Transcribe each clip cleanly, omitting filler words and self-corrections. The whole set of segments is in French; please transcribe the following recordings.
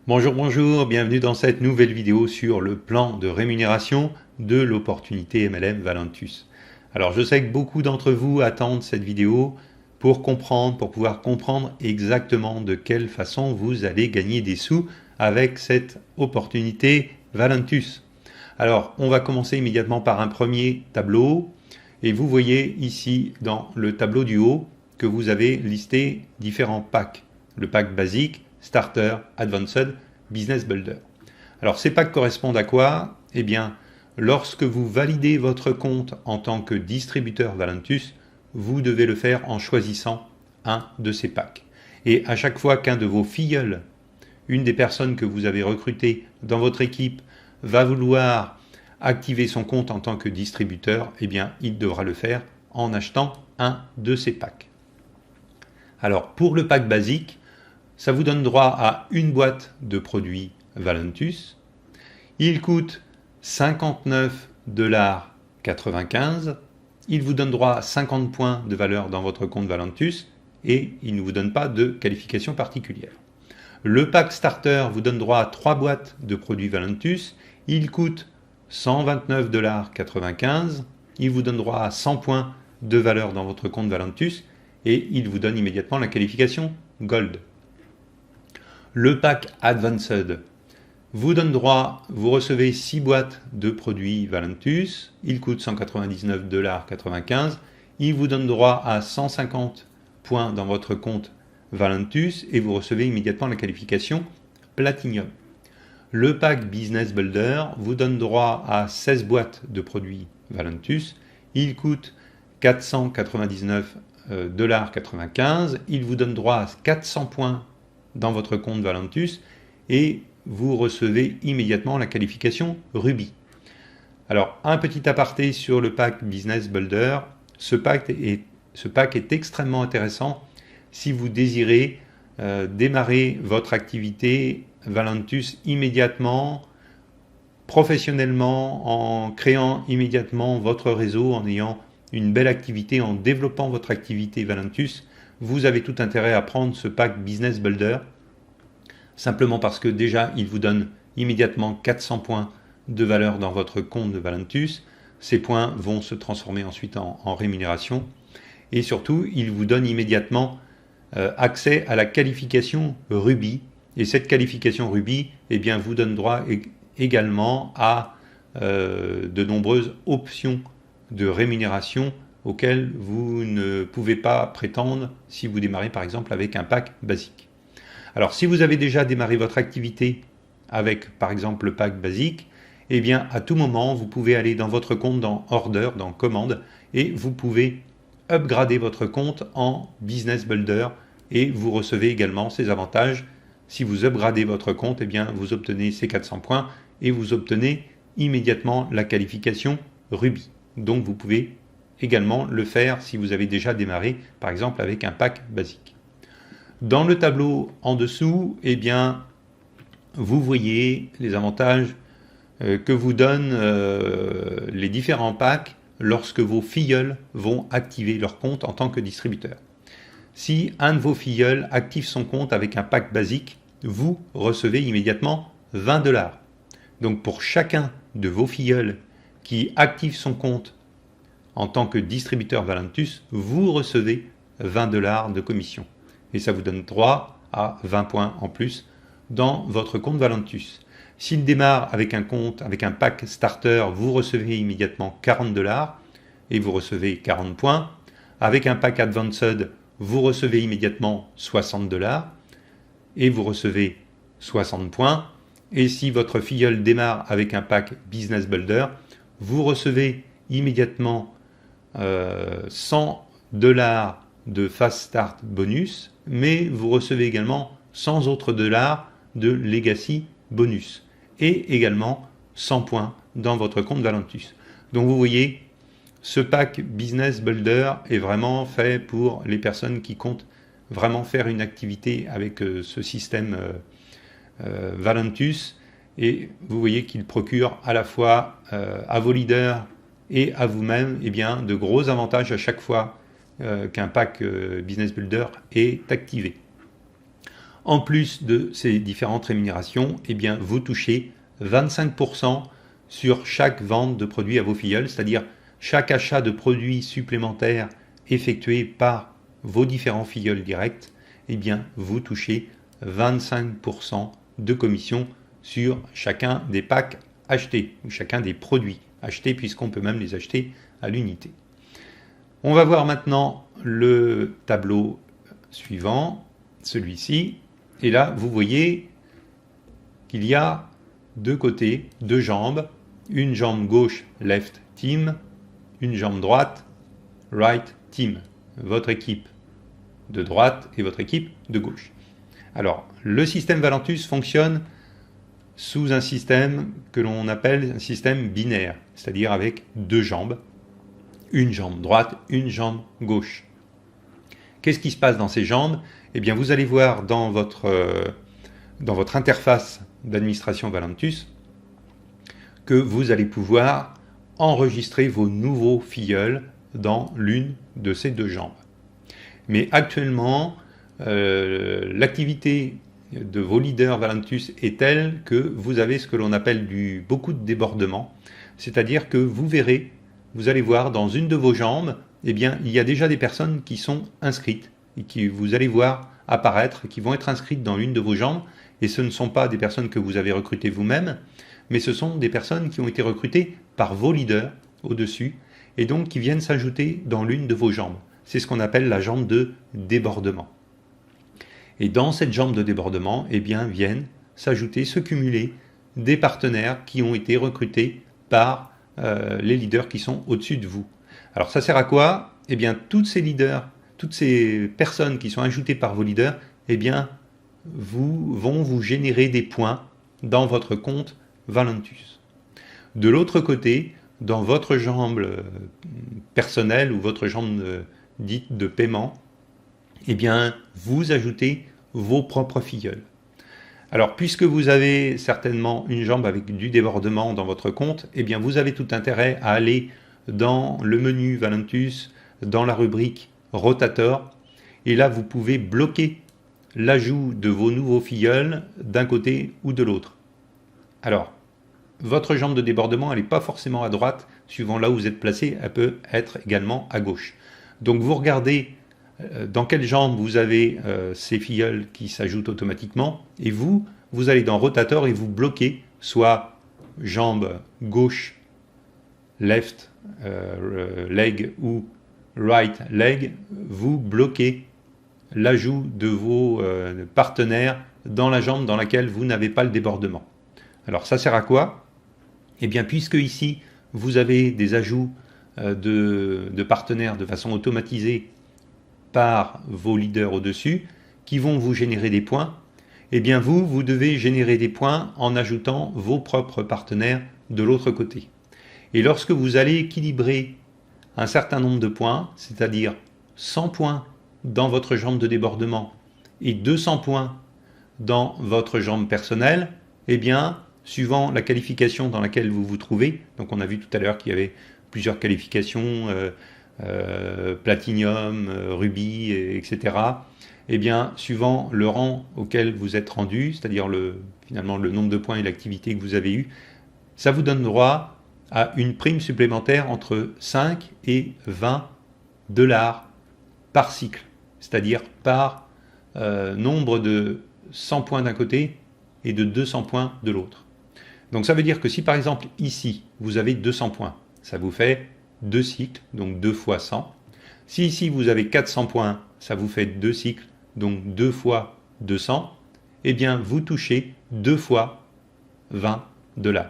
Bonjour, bienvenue dans cette nouvelle vidéo sur le plan de rémunération de l'opportunité MLM Valentus. Alors je sais que beaucoup d'entre vous attendent cette vidéo pour pouvoir comprendre exactement de quelle façon vous allez gagner des sous avec cette opportunité Valentus. Alors on va commencer immédiatement par un premier tableau et vous voyez ici dans le tableau du haut que vous avez listé différents packs. Le pack basique, Starter, Advanced, Business Builder. Alors ces packs correspondent à quoi? Eh bien, lorsque vous validez votre compte en tant que distributeur Valentus, vous devez le faire en choisissant un de ces packs. Et à chaque fois qu'un de vos filleuls, une des personnes que vous avez recrutées dans votre équipe, va vouloir activer son compte en tant que distributeur, eh bien, il devra le faire en achetant un de ces packs. Alors, pour le pack basique, ça vous donne droit à une boîte de produits Valentus. Il coûte 59,95 $. Il vous donne droit à 50 points de valeur dans votre compte Valentus et il ne vous donne pas de qualification particulière. Le pack Starter vous donne droit à 3 boîtes de produits Valentus. Il coûte 129,95 $. Il vous donne droit à 100 points de valeur dans votre compte Valentus et il vous donne immédiatement la qualification Gold. Le pack Advanced vous donne droit, vous recevez 6 boîtes de produits Valentus, il coûte 199,95 $. Il vous donne droit à 150 points dans votre compte Valentus et vous recevez immédiatement la qualification Platinum. Le pack Business Builder vous donne droit à 16 boîtes de produits Valentus, il coûte 499,95 $. Il vous donne droit à 400 points dans votre compte Valentus et vous recevez immédiatement la qualification Ruby. Alors, un petit aparté sur le pack Business Builder. Ce pack est extrêmement intéressant si vous désirez démarrer votre activité Valentus immédiatement, professionnellement, en créant immédiatement votre réseau, en ayant une belle activité, en développant votre activité Valentus. Vous avez tout intérêt à prendre ce pack Business Builder, simplement parce que déjà, il vous donne immédiatement 400 points de valeur dans votre compte de Valentus. Ces points vont se transformer ensuite en rémunération. Et surtout, il vous donne immédiatement accès à la qualification Ruby. Et cette qualification Ruby vous donne droit également à de nombreuses options de rémunération auxquelles vous ne pouvez pas prétendre si vous démarrez par exemple avec un pack basique. Alors si vous avez déjà démarré votre activité avec par exemple le pack basique, eh bien à tout moment vous pouvez aller dans votre compte dans Order, dans Commande, et vous pouvez upgrader votre compte en Business Builder et vous recevez également ces avantages. Si vous upgradez votre compte, eh bien vous obtenez ces 400 points et vous obtenez immédiatement la qualification Ruby. Donc vous pouvez également le faire si vous avez déjà démarré par exemple avec un pack basique. Dans le tableau en dessous, eh bien, vous voyez les avantages que vous donnent les différents packs lorsque vos filleuls vont activer leur compte en tant que distributeur. Si un de vos filleuls active son compte avec un pack basique, vous recevez immédiatement 20 $. Donc pour chacun de vos filleuls qui active son compte en tant que distributeur Valentus, vous recevez 20 $ de commission. Et ça vous donne droit à 20 points en plus dans votre compte Valentus. S'il démarre avec un compte, avec un pack starter, vous recevez immédiatement 40 $ et vous recevez 40 points. Avec un pack advanced, vous recevez immédiatement 60 $ et vous recevez 60 points. Et si votre filleul démarre avec un pack Business Builder, vous recevez immédiatement 100 $ de Fast Start bonus, mais vous recevez également 100 autres dollars de Legacy bonus et également 100 points dans votre compte Valentus. Donc vous voyez, ce pack Business Builder est vraiment fait pour les personnes qui comptent vraiment faire une activité avec ce système Valentus, et vous voyez qu'il procure à la fois à vos leaders et à vous-même de gros avantages à chaque fois qu'un pack Business Builder est activé. En plus de ces différentes rémunérations, eh bien, vous touchez 25% sur chaque vente de produits à vos filleuls, c'est-à-dire chaque achat de produits supplémentaires effectué par vos différents filleuls directs, eh bien, vous touchez 25% de commission sur chacun des packs achetés, ou chacun des produits achetés, puisqu'on peut même les acheter à l'unité. On va voir maintenant le tableau suivant, celui-ci. Et là, vous voyez qu'il y a deux côtés, deux jambes, une jambe gauche, left team, une jambe droite, right team, votre équipe de droite et votre équipe de gauche. Alors, le système Valentus fonctionne sous un système que l'on appelle un système binaire, c'est-à-dire avec deux jambes, une jambe droite, une jambe gauche. Qu'est-ce qui se passe dans ces jambes? Eh bien, vous allez voir dans votre interface d'administration Valentus que vous allez pouvoir enregistrer vos nouveaux filleuls dans l'une de ces deux jambes. Mais actuellement, l'activité de vos leaders Valentus est telle que vous avez ce que l'on appelle beaucoup de débordement, c'est-à-dire que vous verrez, vous allez voir dans une de vos jambes, eh bien, il y a déjà des personnes qui sont inscrites et qui vous allez voir apparaître, qui vont être inscrites dans l'une de vos jambes, et ce ne sont pas des personnes que vous avez recrutées vous-même, mais ce sont des personnes qui ont été recrutées par vos leaders au-dessus, et donc qui viennent s'ajouter dans l'une de vos jambes. C'est ce qu'on appelle la jambe de débordement. Et dans cette jambe de débordement, eh bien, viennent s'ajouter, se cumuler des partenaires qui ont été recrutés par les leaders qui sont au-dessus de vous. Alors ça sert à quoi? Eh bien, toutes ces leaders, toutes ces personnes qui sont ajoutées par vos leaders, eh bien, vont vous générer des points dans votre compte Valentus. De l'autre côté, dans votre jambe personnelle ou votre jambe dite de paiement, eh bien, vous ajoutez vos propres filleuls. Alors, puisque vous avez certainement une jambe avec du débordement dans votre compte, eh bien, vous avez tout intérêt à aller dans le menu Valentus, dans la rubrique Rotator, et là, vous pouvez bloquer l'ajout de vos nouveaux filleuls d'un côté ou de l'autre. Alors, votre jambe de débordement, elle n'est pas forcément à droite, suivant là où vous êtes placé, elle peut être également à gauche. Donc, vous regardez dans quelle jambe vous avez ces filleuls qui s'ajoutent automatiquement, et vous allez dans Rotator et vous bloquez soit jambe gauche, left leg ou right leg, vous bloquez l'ajout de vos partenaires dans la jambe dans laquelle vous n'avez pas le débordement. Alors ça sert à quoi? Eh bien, puisque ici vous avez des ajouts de partenaires de façon automatisée par vos leaders au-dessus, qui vont vous générer des points, eh bien vous devez générer des points en ajoutant vos propres partenaires de l'autre côté. Et lorsque vous allez équilibrer un certain nombre de points, c'est-à-dire 100 points dans votre jambe de débordement et 200 points dans votre jambe personnelle, eh bien, suivant la qualification dans laquelle vous vous trouvez, donc on a vu tout à l'heure qu'il y avait plusieurs qualifications, Platinum, Ruby, etc. Eh bien, suivant le rang auquel vous êtes rendu, c'est-à-dire finalement le nombre de points et l'activité que vous avez eue, ça vous donne droit à une prime supplémentaire entre 5 et 20 $ par cycle, c'est-à-dire par nombre de 100 points d'un côté et de 200 points de l'autre. Donc ça veut dire que si par exemple ici vous avez 200 points, ça vous fait 2 cycles, donc 2 fois 100. Si ici vous avez 400 points, ça vous fait 2 cycles, donc 2 fois 200. Eh bien vous touchez 2 fois 20 $.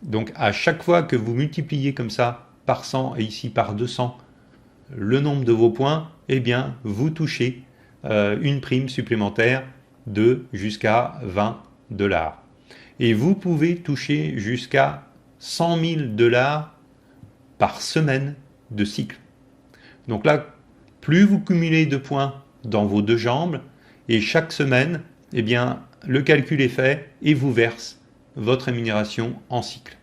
Donc à chaque fois que vous multipliez comme ça par 100 et ici par 200 le nombre de vos points, eh bien vous touchez une prime supplémentaire de jusqu'à 20 $. Et vous pouvez toucher jusqu'à 100 000 $ par semaine de cycle. Donc là, plus vous cumulez de points dans vos deux jambes, et chaque semaine, eh bien, le calcul est fait et vous verse votre rémunération en cycle.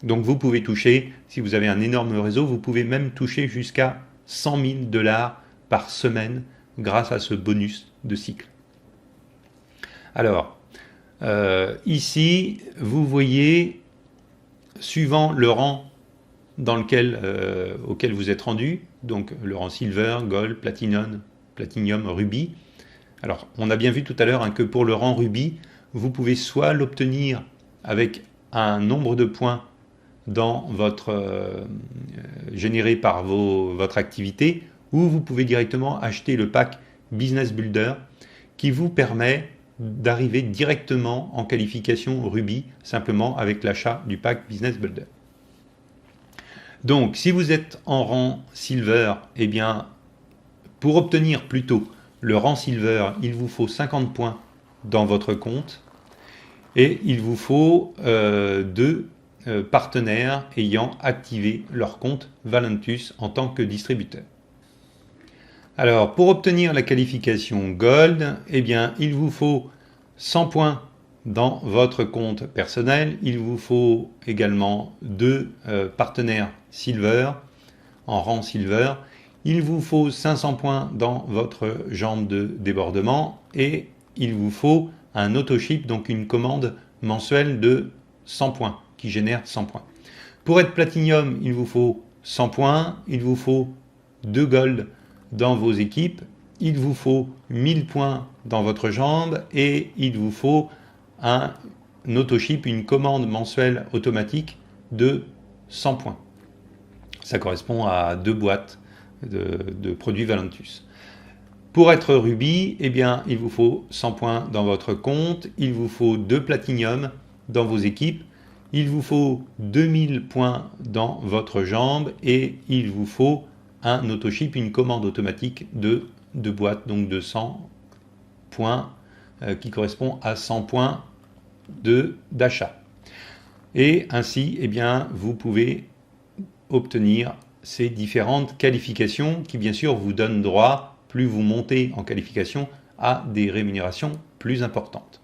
Donc vous pouvez toucher, si vous avez un énorme réseau, vous pouvez même toucher jusqu'à 100 000 $ par semaine grâce à ce bonus de cycle. Alors, ici, vous voyez, suivant le rang auquel vous êtes rendu, donc le rang Silver, Gold, Platinum, Ruby. Alors, on a bien vu tout à l'heure que pour le rang Ruby, vous pouvez soit l'obtenir avec un nombre de points généré par votre activité, ou vous pouvez directement acheter le pack Business Builder qui vous permet d'arriver directement en qualification Ruby simplement avec l'achat du pack Business Builder. Donc, si vous êtes en rang Silver, eh bien, pour obtenir plutôt le rang Silver, il vous faut 50 points dans votre compte et il vous faut 2 partenaires ayant activé leur compte Valentus en tant que distributeur. Alors, pour obtenir la qualification Gold, eh bien, il vous faut 100 points dans votre compte personnel. Il vous faut également 2 partenaires Silver, en rang Silver. Il vous faut 500 points dans votre jambe de débordement et il vous faut un autoship, donc une commande mensuelle de 100 points qui génère 100 points. Pour être Platinum, il vous faut 100 points, il vous faut 2 Gold dans vos équipes, il vous faut 1000 points dans votre jambe et il vous faut un autoship, une commande mensuelle automatique de 100 points. Ça correspond à 2 boîtes de produits Valentus. Pour être Ruby, eh bien, il vous faut 100 points dans votre compte, il vous faut 2 Platinum dans vos équipes, il vous faut 2000 points dans votre jambe et il vous faut un autoship, une commande automatique de 2 boîtes, donc de 100 points qui correspond à 100 points d'achat. Et ainsi, eh bien, vous pouvez obtenir ces différentes qualifications qui, bien sûr, vous donnent droit, plus vous montez en qualification, à des rémunérations plus importantes.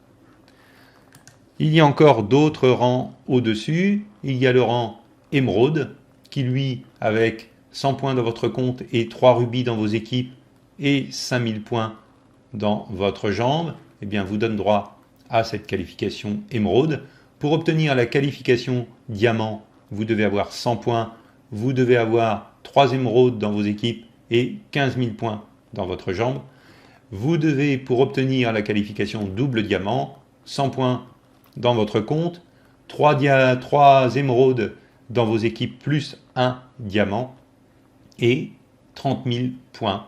Il y a encore d'autres rangs au-dessus. Il y a le rang Émeraude, qui lui, avec 100 points dans votre compte et 3 rubis dans vos équipes et 5000 points dans votre jambe, eh bien, vous donne droit à cette qualification Émeraude. Pour obtenir la qualification Diamant, vous devez avoir 100 points, vous devez avoir 3 émeraudes dans vos équipes et 15 000 points dans votre jambe. Vous devez, pour obtenir la qualification Double Diamant, 100 points dans votre compte, 3 émeraudes dans vos équipes plus 1 diamant et 30 000 points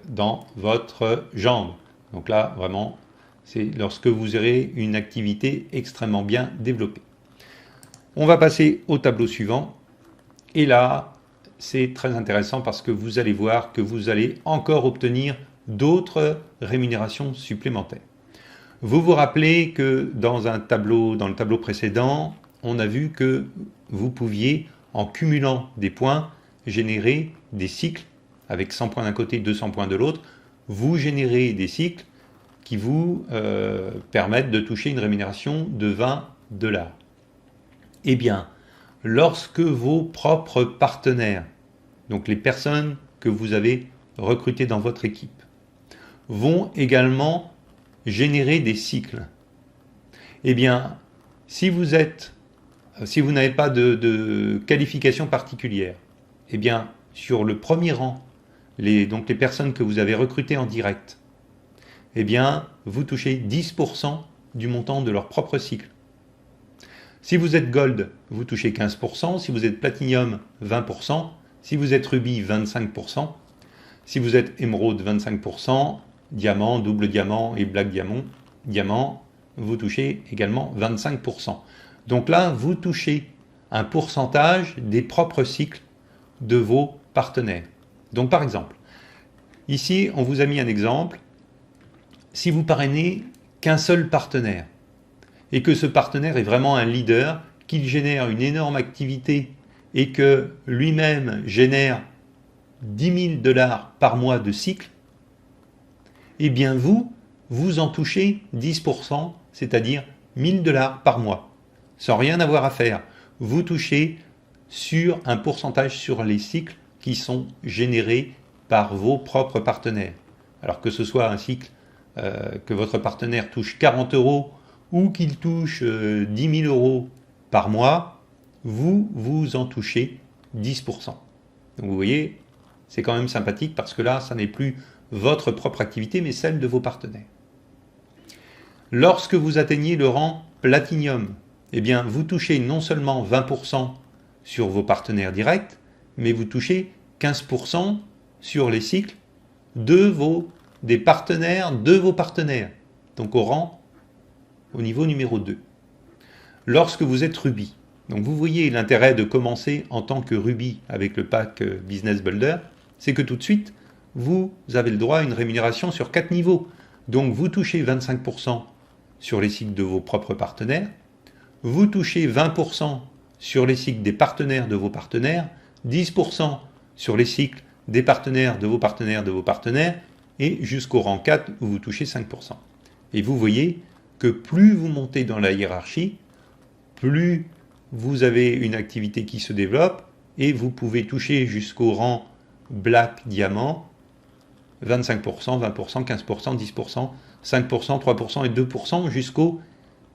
dans votre jambe. Donc là, vraiment, c'est lorsque vous aurez une activité extrêmement bien développée. On va passer au tableau suivant. Et là, c'est très intéressant parce que vous allez voir que vous allez encore obtenir d'autres rémunérations supplémentaires. Vous vous rappelez que dans le tableau précédent, on a vu que vous pouviez, en cumulant des points, générer des cycles avec 100 points d'un côté, 200 points de l'autre. Vous générez des cycles qui vous permettent de toucher une rémunération de $20. Eh bien, lorsque vos propres partenaires, donc les personnes que vous avez recrutées dans votre équipe, vont également générer des cycles, eh bien, si vous n'avez pas de qualification particulière, eh bien, sur le premier rang, donc les personnes que vous avez recrutées en direct, eh bien, vous touchez 10% du montant de leur propre cycle. Si vous êtes Gold, vous touchez 15%, si vous êtes Platinum, 20%, si vous êtes Ruby, 25%, si vous êtes Émeraude, 25%, Diamant, Double Diamant et Black Diamant, vous touchez également 25%. Donc là, vous touchez un pourcentage des propres cycles de vos partenaires. Donc par exemple, ici, on vous a mis un exemple. Si vous parrainez qu'un seul partenaire, et que ce partenaire est vraiment un leader, qu'il génère une énorme activité et que lui-même génère $10 000 par mois de cycle, eh bien vous en touchez 10%, c'est-à-dire $1000 par mois, sans rien avoir à faire. Vous touchez sur un pourcentage sur les cycles qui sont générés par vos propres partenaires. Alors que ce soit un cycle que votre partenaire touche 40 euros ou qu'il touche 10 000 euros par mois, vous en touchez 10%. Donc vous voyez, c'est quand même sympathique parce que là, ça n'est plus votre propre activité, mais celle de vos partenaires. Lorsque vous atteignez le rang Platinum, eh bien, vous touchez non seulement 20% sur vos partenaires directs, mais vous touchez 15% sur les cycles des partenaires de vos partenaires. Donc au niveau numéro 2. Lorsque vous êtes Ruby, donc vous voyez l'intérêt de commencer en tant que Ruby avec le pack Business Builder, c'est que tout de suite, vous avez le droit à une rémunération sur 4 niveaux. Donc vous touchez 25% sur les cycles de vos propres partenaires, vous touchez 20% sur les cycles des partenaires de vos partenaires, 10% sur les cycles des partenaires de vos partenaires de vos partenaires, et jusqu'au rang 4 où vous touchez 5%. Et vous voyez que plus vous montez dans la hiérarchie, plus vous avez une activité qui se développe, et vous pouvez toucher jusqu'au rang Black Diamant, 25%, 20%, 15%, 10%, 5%, 3% et 2% jusqu'au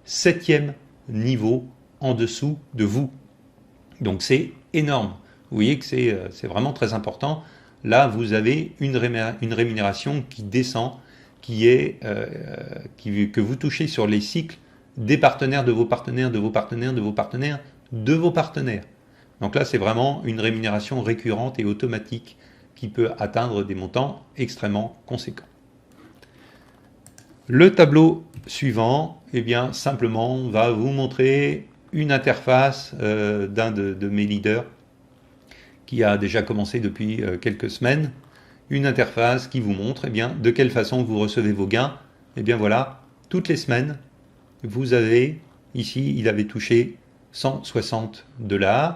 7e niveau en dessous de vous. Donc c'est énorme. Vous voyez que c'est vraiment très important. Là, vous avez une rémunération qui descend, que vous touchez sur les cycles des partenaires de vos partenaires, de vos partenaires, de vos partenaires, de vos partenaires. Donc là, c'est vraiment une rémunération récurrente et automatique qui peut atteindre des montants extrêmement conséquents. Le tableau suivant, eh bien, simplement, va vous montrer une interface d'un de mes leaders qui a déjà commencé depuis quelques semaines. Une interface qui vous montre de quelle façon vous recevez vos gains. Eh bien voilà, toutes les semaines, vous avez, ici, il avait touché 160 $.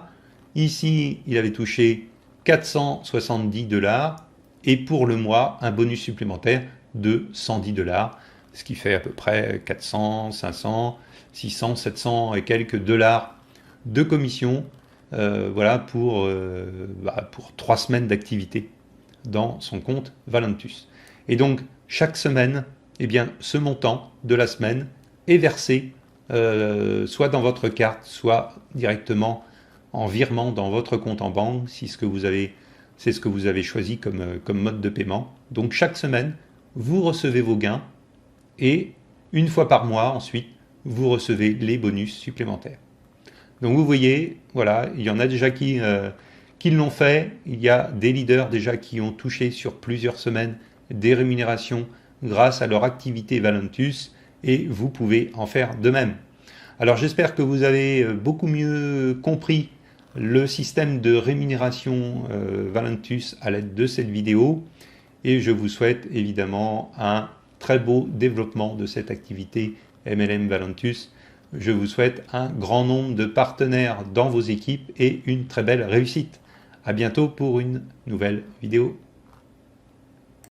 Ici, il avait touché 470 $. Et pour le mois, un bonus supplémentaire de 110 $. Ce qui fait à peu près 400, 500, 600, 700 et quelques dollars de commission voilà, pour 3 semaines d'activité dans son compte Valentus. Et donc, chaque semaine, eh bien, ce montant de la semaine est versé soit dans votre carte, soit directement en virement dans votre compte en banque, si c'est ce que vous avez choisi comme mode de paiement. Donc, chaque semaine, vous recevez vos gains et une fois par mois, ensuite, vous recevez les bonus supplémentaires. Donc vous voyez, voilà, il y en a déjà qui l'ont fait. Il y a des leaders déjà qui ont touché sur plusieurs semaines des rémunérations grâce à leur activité Valentus et vous pouvez en faire de même. Alors j'espère que vous avez beaucoup mieux compris le système de rémunération Valentus à l'aide de cette vidéo et je vous souhaite évidemment un très beau développement de cette activité MLM Valentus. Je vous souhaite un grand nombre de partenaires dans vos équipes et une très belle réussite. À bientôt pour une nouvelle vidéo.